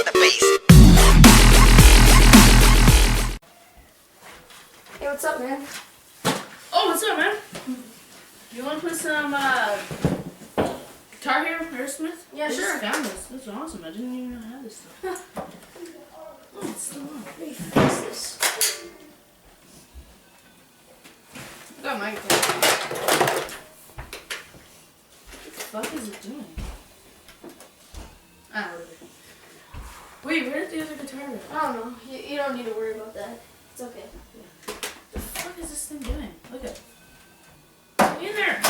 the bass. Hey, what's up, man? Oh, what's up, man? You want to put some Guitar Hero Aerosmith? Yeah, I sure. just found this. This is awesome. I didn't even know I had this stuff. Oh, it's still on. Let me fix this. I got my guitar. What the fuck is it doing? Ah, whatever. Wait, where did the other guitar go? I don't know. You don't need to worry about that. It's okay. What the fuck is this thing doing? Look at it. In there!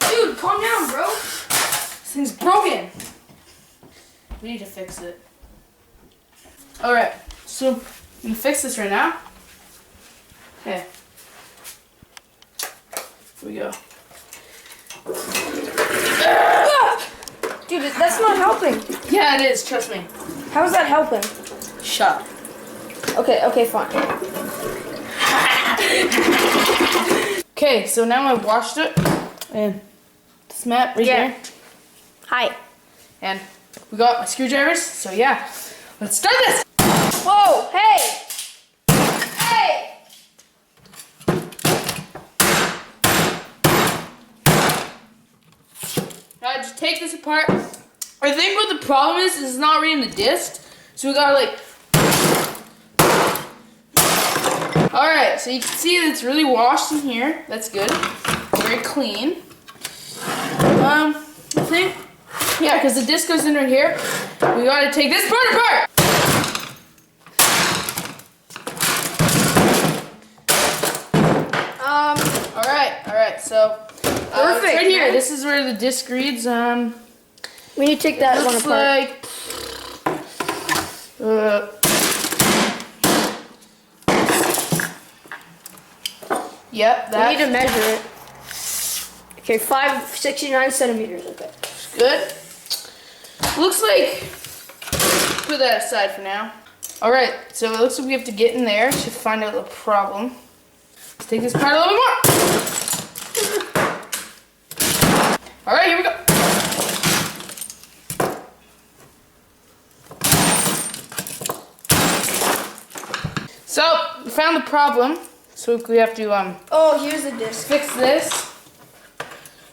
Dude, calm down, bro. This thing's broken! We need to fix it. Alright, so I'm gonna fix this right now. Okay. Here we go. Dude, that's not helping. Yeah, it is, trust me. How's that helping? Shut up. Okay, fine. Okay, so now I've washed it. And this mat right there. Hi. And we got my screwdrivers, so yeah. Let's start this! Whoa, hey! Hey! Now just take this apart. I think what the problem is it's not reading the disc. So we gotta like... Alright, so you can see that it's really washed in here. That's good. Very clean. I think... Yeah, because the disc goes in right here. We gotta take this part apart! Alright, so... Perfect, right here, man. this is where the disc reads. We need to take that one Looks apart. Yep, We need to that's measure it. Okay, 569 centimeters. Okay. good. Looks like, put that aside for now. Alright, so it looks like we have to get in there to find out the problem. Let's take this part a little bit more. Alright, here we go. So, we found the problem. So we have to Oh, here's the disc. fix this.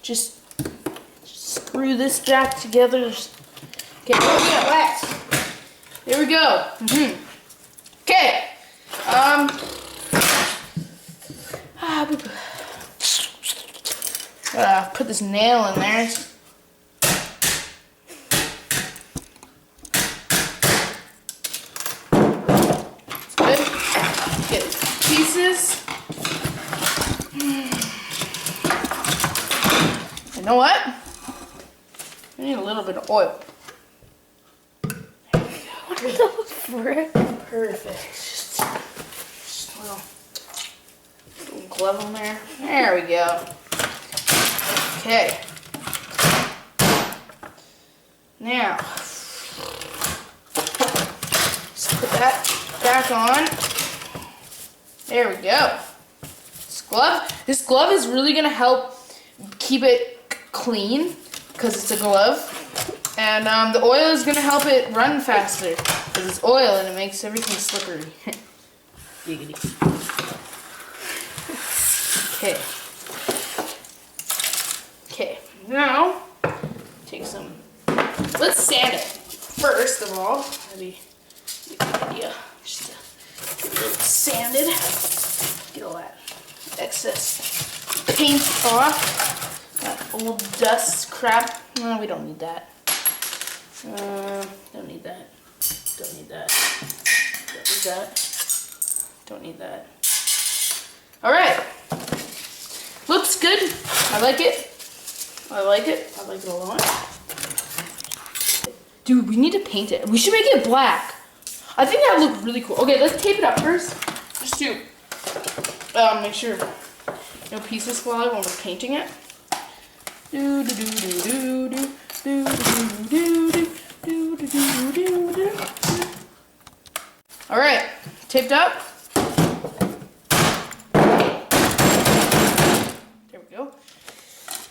Just screw this back together. Okay, Wet. there we go. Okay. Put this nail in there. Good. Get pieces. You know what? I need a little bit of oil. What the frick? Perfect. Just a little glove on there. There we go. Okay. Now, just put that back on. There we go. This glove is really gonna help keep it clean because it's a glove. And the oil is gonna help it run faster because it's oil and it makes everything slippery. Giggity. Okay. Okay, now take some. Let's sand it first of all. That'd be a good idea. Just to get a little sanded. Get all that excess paint off. That old dust crap. No, we don't need that. Don't need that. Don't need that. Don't need that. Don't need that. Alright. Looks good. I like it. I like it. I like it a lot. Dude, we need to paint it. We should make it black. I think that would look really cool. Okay, let's tape it up first. Just to make sure no pieces fly when we're painting it. Do do do do do do do do do do do do do. All right, taped up. There we go.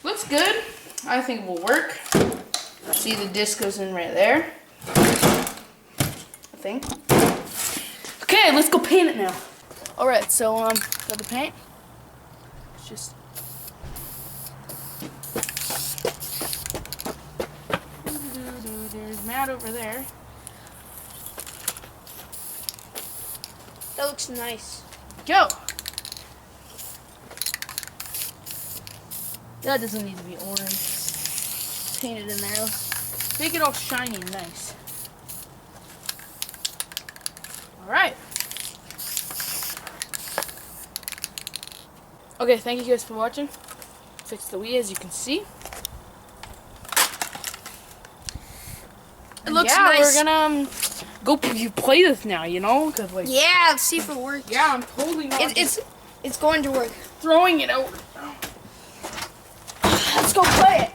Looks good. I think it will work. See, the disc goes in right there. I think. Okay, let's go paint it now. All right, so for the paint, it's just. There's Matt over there. That looks nice. Go. That doesn't need to be orange. Paint it in there. Make it all shiny and nice. All right. Okay, thank you guys for watching. Fix the Wii, as you can see. It looks yeah, nice. we're gonna go play this now, you know? Cause like, Yeah, let's see if it works. yeah, I'm totally not It's going to work. throwing it out. Let's go play it.